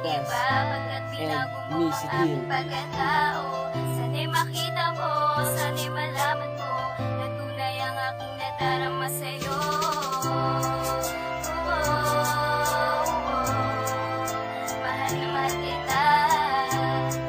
Bagas and Missy Dean. Sana'y makita mo, sana'y malaman mo na tunay ang aking nadarama sa'yo. Mahal na mahal kita,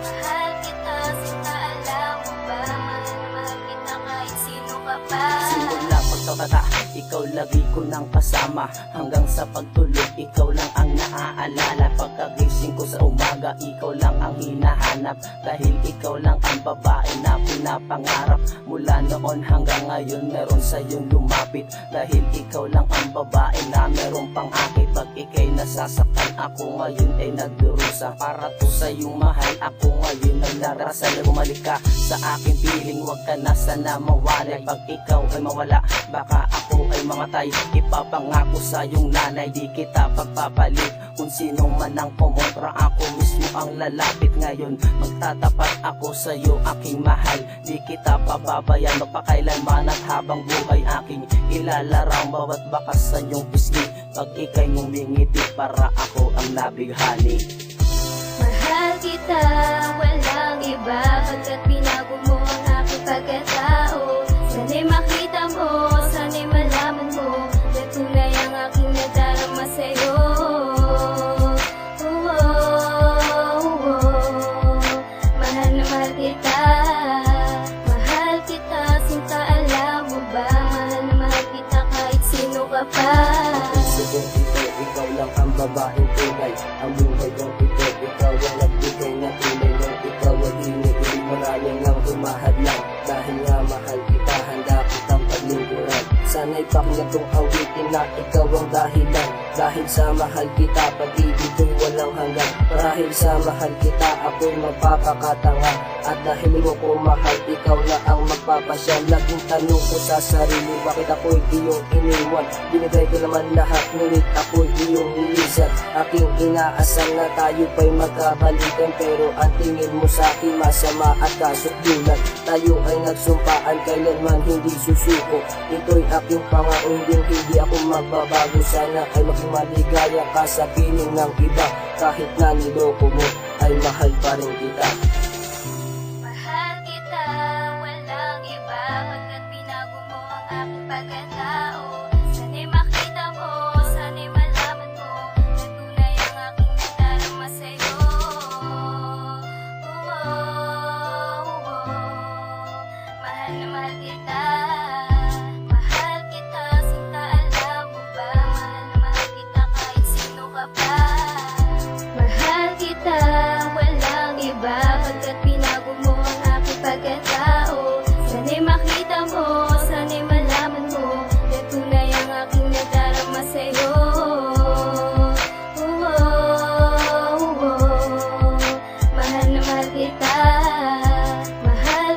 mahal kita, sinta alam mo ba? Mahal na mahal kita kahit sino ka pa. Simula pagkabata, ikaw lagi ko nang kasama. Hanggang sa pagtulog, ikaw lang ang naaalala. Pagkagising ko sa umaga, ikaw lang ang hinahanap. Dahil ikaw lang ang babae na pinapangarap. Mula noon hanggang ngayon, meron sa'yong lumapit. Dahil ikaw lang ang babae na meron pang akit. Pag ika'y nasasaktan, ako ngayon ay nagdurusa. Para to sa'yong mahal, ako ngayon nagdarasal. Bumalik ka sa aking piling, huwag ka na sana mawalay. Pag ikaw ay mawala, baka ako ay mamatay. Ipapangako sa iyong nanay, di kita pagpapalit. Kung sino man ang kumontra, ako mismo ang lalapit. Ngayon magtatapat ako sa iyo, aking mahal. Di kita pababayan, magpakailanman at habang buhay aking ilalaraw bawat bakas sa iyong pisngi. Pag ika'y ngumingiti, para ako ang nabighani. Mahal kita, walang iba, pagkat binago mo ang aking pagkatao. Sana'y makita mo, sana'y malaman mo na tunay ang aking nadarama sa'yo. Mahal na mahal kita, sinta alam mo ba? Mahal na mahal kita kahit sino ka pa. Sigong ito, ikaw lang ang babaeng tunay. Ang buhay kong ito, ikaw ang nagbigay na tunay. Nung ikaw ay hinihiling, maraming ang humahadlang. Dahil nga mahal kita, handa kitang paglingkuran. Sana'y pakinggan kong awitin na ikaw ang dahilan. Dahil sa mahal kita, pag-ibig ko'y walang hanggan. Dahil sa mahal kita, ako'y magpapakatanga. At dahil mo ko mahal, ikaw na ang magpapasya. Laging tanong ko sa sarili, bakit ako'y iyong iniwan? Binigay ko naman lahat, ngunit ako'y iyong nilisan. Aking inaasam na tayo pa'y magkabalikan, pero ang tingin mo sa'kin masama at kasukdulan. Tayo ay nagsumpaan, kailanman hindi susuko. Ito'y aking pangako, hindi ako magbabago. Sana ay maging maligaya ka sa piling ng iba. Kahit na niloko mo, ay mahal pa rin kita. Mahal kita, walang iba, pagkat binago mo ang aking pagkatao. Sana'y makita mo, sana'y malaman mo na tunay ang aking nadarama sa'yo. Mahal na mahal kita, sinta alam mo ba? Mahal na mahal kita kahit sino ka pa. Mahal kita, walang iba, pagkat binago mo ang aking pagkatao. Sana'y makita mo, sana'y malaman mo na tunay ang aking nadarama sa'yo. Mahal na mahal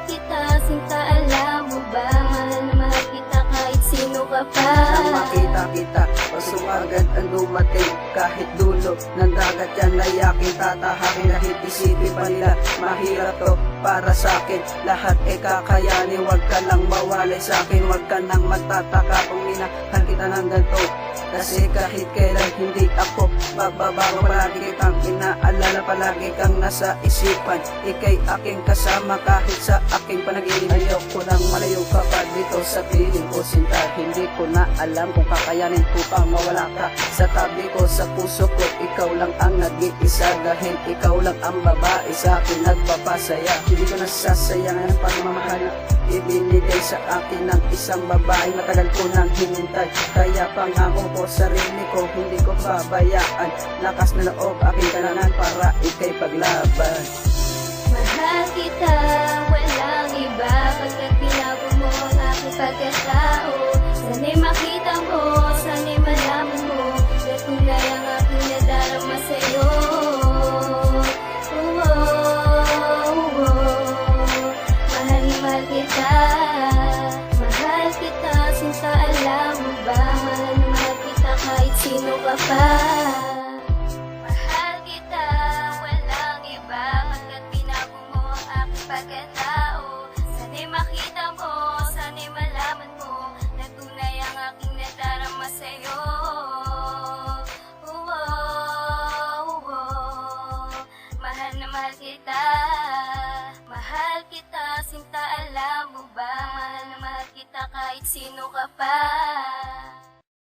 kita, sinta alam mo ba? Mahal na mahal kita kahit sino ka pa. Nang makita kita, pasumagad ang dumating. Kahit dulo ng dagat yan ay aking tatahakin. Kahit isipin pa nila, mahirap to para sa'kin. Lahat ay kakayanin, huwag ka lang mawalay sa'kin. Huwag ka nang magtataka kung minahal kita ng ganito. Kasi kahit kailan hindi ako magbabago. Palagi kitang inaalala, palagi kang nasa isipan. Ika'y aking kasama kahit sa aking panaginip. Ayoko nang malayo ka pa dito sa piling ko, sinta. Hindi ko na alam kung kakayanin ko pang mawala ka sa tabi ko, sa puso ko. Ikaw lang ang nag-iisa, dahil ikaw lang ang babae sa akin nagpapasaya. Hindi ko nasasayangan ang pagmamahal na ibinigay sa akin ng isang babae. Matagal ko nang hinintay, kaya pangako ko sarili ko, hindi ko pabayaan. Lakas na loob aking kananan para ika'y paglaban. Mahal kita, walang iba, pagkat binago mo ang aking pagkatao. Sana'y makita mo, sana'y malaman mo na tunay ang aking nadarama sa'yo. Mahal na mahal kita, sinta alam mo ba? Mahal na mahal kita kahit sino ka pa. Mahal kita, walang iba, pagkat binago mo ang aking pagkatao. Sana'y makita mo, sana'y malaman mo na tunay ang aking nadarama sa'yo. na mahal kita. Mahal kita, sinta, alam mo ba? Mahal na mahal kita kahit sino ka pa.